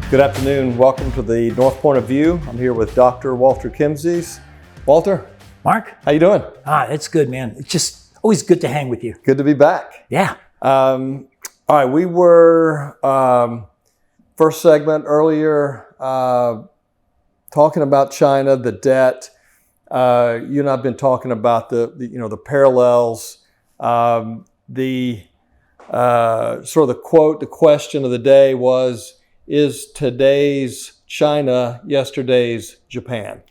Good afternoon. Welcome to the Northpoint View. I'm here with Dr. Walter Kemmsies. Walter. Mark. How you doing? It's good, man. It's just always good to hang with you. Good to be back. Yeah. All right. We were, first segment earlier, talking about China, the debt. You and I have been talking about the parallels. Sort of the quote, the question of the day was, is today's China yesterday's Japan?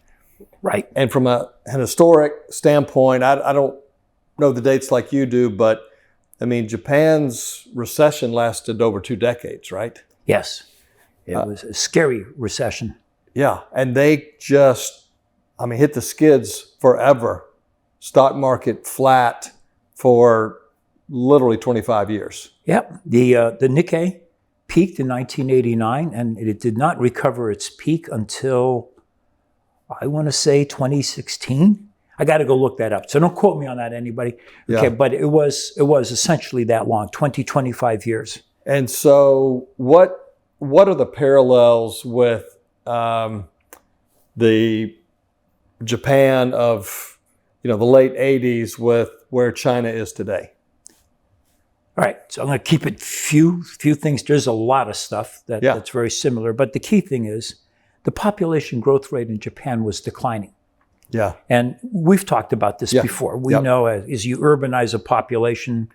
Right. And from an historic standpoint, I don't know the dates like you do, but I mean, Japan's recession lasted over 2 decades, right? Yes. It was a scary recession. Yeah. And they just, hit the skids forever. Stock market flat for literally 25 years. Yep. The Nikkei peaked in 1989, and it did not recover its peak until, I want to say, 2016. I got to go look that up. So don't quote me on that, anybody. Okay, Yeah. but it was essentially that long, 25 years. And so what are the parallels with the Japan of the late 80s with where China is today? All right, so I'm going to keep it few things. There's a lot of stuff that's very similar, but the key thing is the population growth rate in Japan was declining. Yeah. And we've talked about this before. We know as you urbanize a population,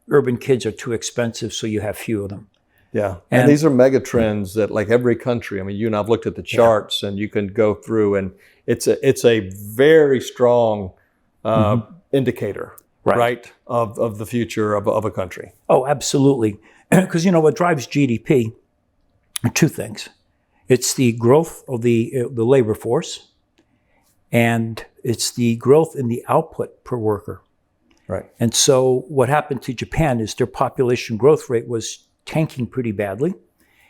urban kids are too expensive, so you have few of them. Yeah. And these are mega trends that, like, every country, you and I've looked at the charts and you can go through, and it's a very strong indicator. Right, of the future of a country. Oh, absolutely. Because what drives GDP are 2 things. It's the growth of the labor force, and it's the growth in the output per worker. Right. And so what happened to Japan is their population growth rate was tanking pretty badly.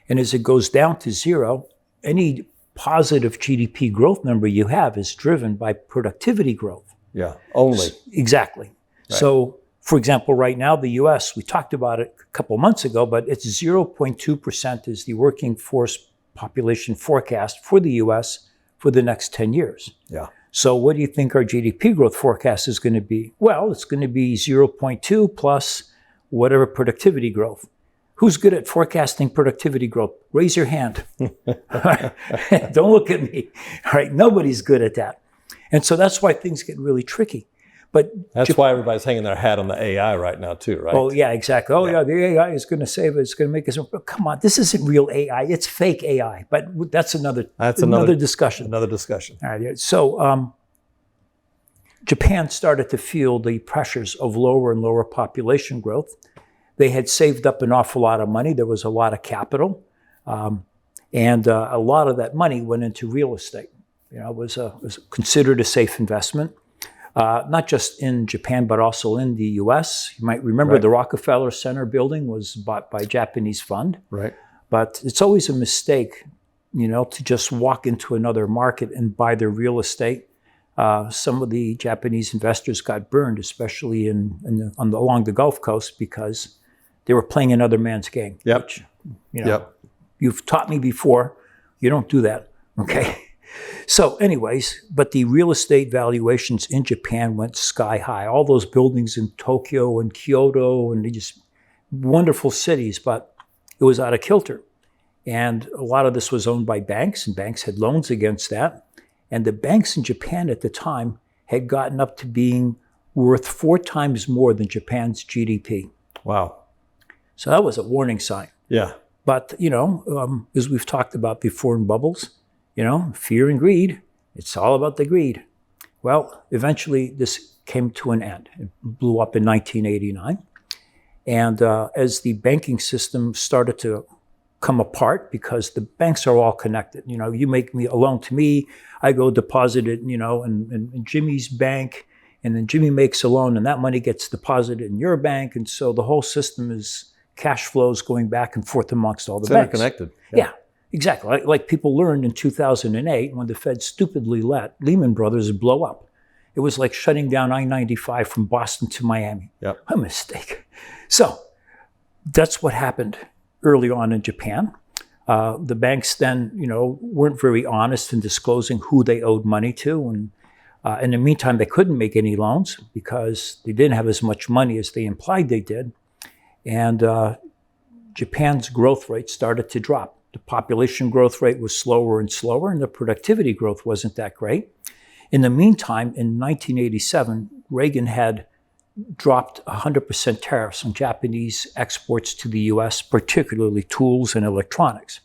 And as it goes down to 0, any positive GDP growth number you have is driven by productivity growth. Yeah, only. Exactly. Right. So, for example, right now, the U.S., we talked about it a couple of months ago, but it's 0.2% is the working force population forecast for the U.S. for the next 10 years. Yeah. So what do you think our GDP growth forecast is going to be? Well, it's going to be 0.2 plus whatever productivity growth. Who's good at forecasting productivity growth? Raise your hand. Don't look at me. All right, nobody's good at that. And so that's why things get really tricky. But that's why everybody's hanging their hat on the AI right now too, right? Oh, yeah, exactly. Oh, yeah, the AI is going to save it. It's going to make us. Come on, this isn't real AI. It's fake AI. But that's another discussion. Another discussion. All right. So Japan started to feel the pressures of lower and lower population growth. They had saved up an awful lot of money. There was a lot of capital. And a lot of that money went into real estate. It was considered a safe investment. Not just in Japan, but also in the U.S. You might remember the Rockefeller Center building was bought by a Japanese fund. Right. But it's always a mistake, to just walk into another market and buy their real estate. Some of the Japanese investors got burned, especially along the Gulf Coast, because they were playing another man's game. Yep. Which, you've taught me before, you don't do that. Okay. So anyways, but the real estate valuations in Japan went sky high. All those buildings in Tokyo and Kyoto, and just wonderful cities, but it was out of kilter. And a lot of this was owned by banks, and banks had loans against that. And the banks in Japan at the time had gotten up to being worth 4 times more than Japan's GDP. Wow. So that was a warning sign. Yeah. But, as we've talked about before in bubbles, fear and greed, it's all about the greed. Well, eventually this came to an end. It blew up in 1989. And as the banking system started to come apart, because the banks are all connected. You make me a loan to me, I go deposit it, in Jimmy's bank, and then Jimmy makes a loan, and that money gets deposited in your bank. And so the whole system is cash flows going back and forth amongst all the banks. It's interconnected. Yeah. Exactly. Like people learned in 2008 when the Fed stupidly let Lehman Brothers blow up. It was like shutting down I-95 from Boston to Miami. Yep. A mistake. So that's what happened early on in Japan. The banks then, weren't very honest in disclosing who they owed money to. And in the meantime, they couldn't make any loans because they didn't have as much money as they implied they did. And Japan's growth rate started to drop. The population growth rate was slower and slower, and the productivity growth wasn't that great. In the meantime, in 1987, Reagan had dropped 100% tariffs on Japanese exports to the US, particularly tools and electronics.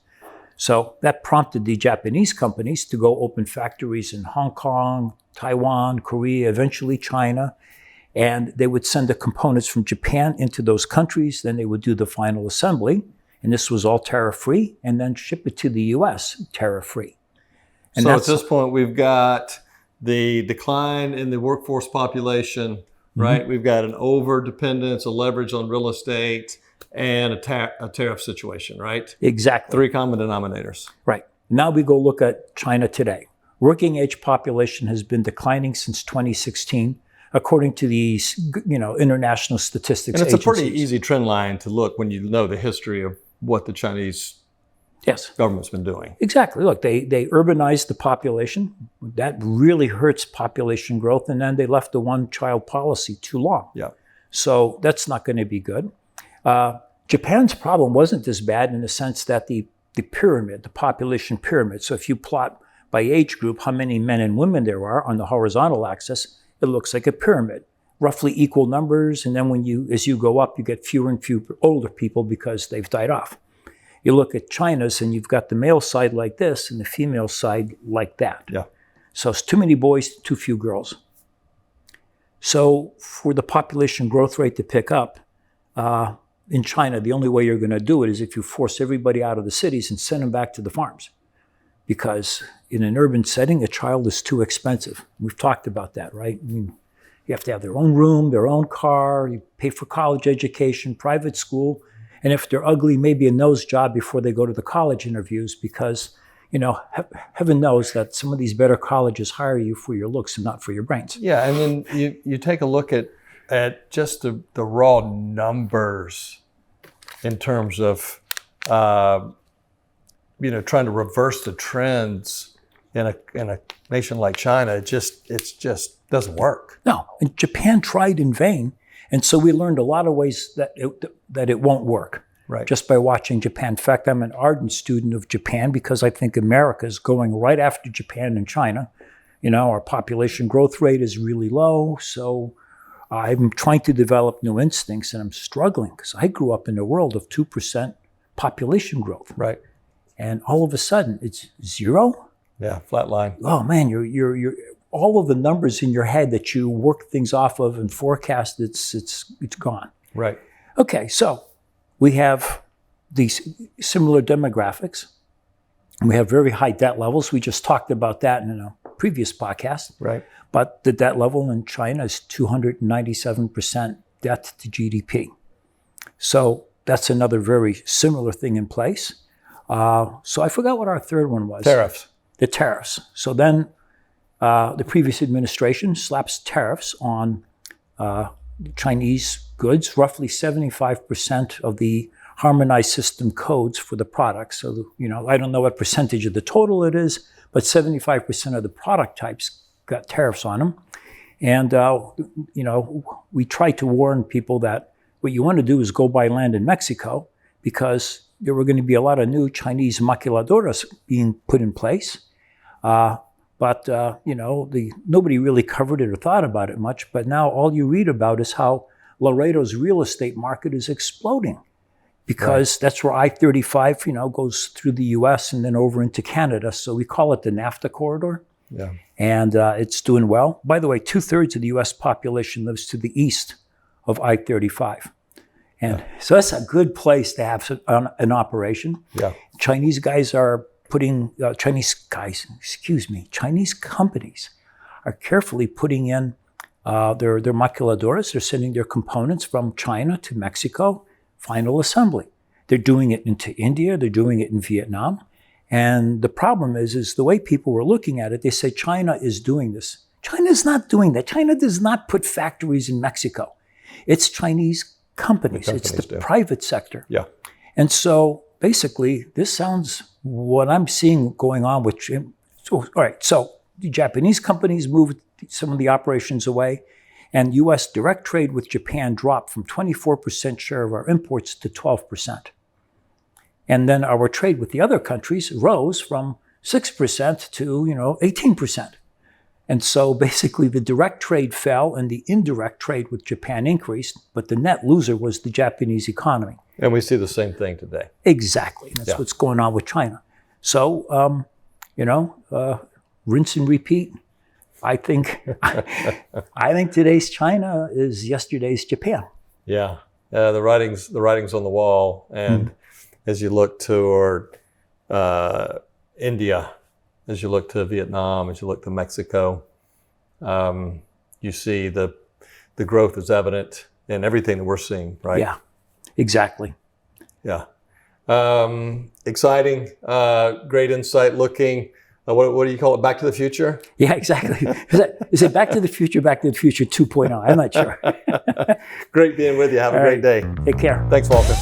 So that prompted the Japanese companies to go open factories in Hong Kong, Taiwan, Korea, eventually China, and they would send the components from Japan into those countries. Then they would do the final assembly, and this was all tariff-free, and then ship it to the US tariff-free. And so at this point, we've got the decline in the workforce population, right? Mm-hmm. We've got an over-dependence, a leverage on real estate, and a tariff situation, right? Exactly. 3 common denominators. Right. Now we go look at China today. Working age population has been declining since 2016, according to these, international statistics agencies. And it's agencies. a pretty easy trend line to look when you know the history of what the Chinese government's been doing. Exactly. Look, they urbanized the population. That really hurts population growth. And then they left the one-child policy too long. Yeah. So that's not going to be good. Japan's problem wasn't as bad in the sense that the pyramid, the population pyramid, so if you plot by age group how many men and women there are on the horizontal axis, it looks like a pyramid, roughly equal numbers. And then as you go up, you get fewer and fewer older people because they've died off. You look at China's and you've got the male side like this and the female side like that. Yeah. So it's too many boys, too few girls. So for the population growth rate to pick up, in China, the only way you're going to do it is if you force everybody out of the cities and send them back to the farms. Because in an urban setting, a child is too expensive. We've talked about that, right? You have to have their own room, their own car, you pay for college education, private school, and if they're ugly, maybe a nose job before they go to the college interviews because, heaven knows that some of these better colleges hire you for your looks and not for your brains. Yeah, and then you take a look at just the raw numbers in terms of, trying to reverse the trends in a nation like China. It just doesn't work. No, and Japan tried in vain. And so we learned a lot of ways that it won't work. Right. Just by watching Japan. In fact, I'm an ardent student of Japan because I think America is going right after Japan and China. Our population growth rate is really low. So I'm trying to develop new instincts and I'm struggling because I grew up in a world of 2% population growth. Right. And all of a sudden it's 0. Yeah, flat line. Oh man, you're all of the numbers in your head that you work things off of and forecast, it's gone. Right. Okay, so we have these similar demographics. We have very high debt levels. We just talked about that in a previous podcast. Right. But the debt level in China is 297% debt to GDP. So that's another very similar thing in place. So I forgot what our third one was. Tariffs. The tariffs. So then the previous administration slaps tariffs on Chinese goods, roughly 75% of the harmonized system codes for the products. So, I don't know what percentage of the total it is, but 75% of the product types got tariffs on them. And, we try to warn people that what you want to do is go buy land in Mexico because there were going to be a lot of new Chinese maquiladoras being put in place. But nobody really covered it or thought about it much. But now all you read about is how Laredo's real estate market is exploding because that's where I-35, goes through the U.S. and then over into Canada. So we call it the NAFTA corridor. Yeah. And it's doing well. By the way, 2/3 of the U.S. population lives to the east of I-35. And so that's a good place to have an operation. Yeah. Chinese companies are carefully putting in their maquiladoras. They're sending their components from China to Mexico, final assembly. They're doing it into India. They're doing it in Vietnam. And the problem is the way people were looking at it, they say China is doing this. China is not doing that. China does not put factories in Mexico. It's Chinese companies. It's the private sector. Yeah. And so basically, this sounds what I'm seeing going on with. All right, so the Japanese companies moved some of the operations away, and U.S. direct trade with Japan dropped from 24% share of our imports to 12%. And then our trade with the other countries rose from 6% to 18%. And so basically the direct trade fell and the indirect trade with Japan increased, but the net loser was the Japanese economy. And we see the same thing today. Exactly. That's what's going on with China. So, rinse and repeat. I think today's China is yesterday's Japan. Yeah. The writing's on the wall. And as you look toward India, as you look to Vietnam, as you look to Mexico, you see the growth is evident in everything that we're seeing, right? Yeah, exactly. Yeah. Exciting, great insight looking. What do you call it? Back to the future? Yeah, exactly. Is it Back to the Future 2.0? I'm not sure. Great being with you. Have a great day. Take care. Thanks, Walter.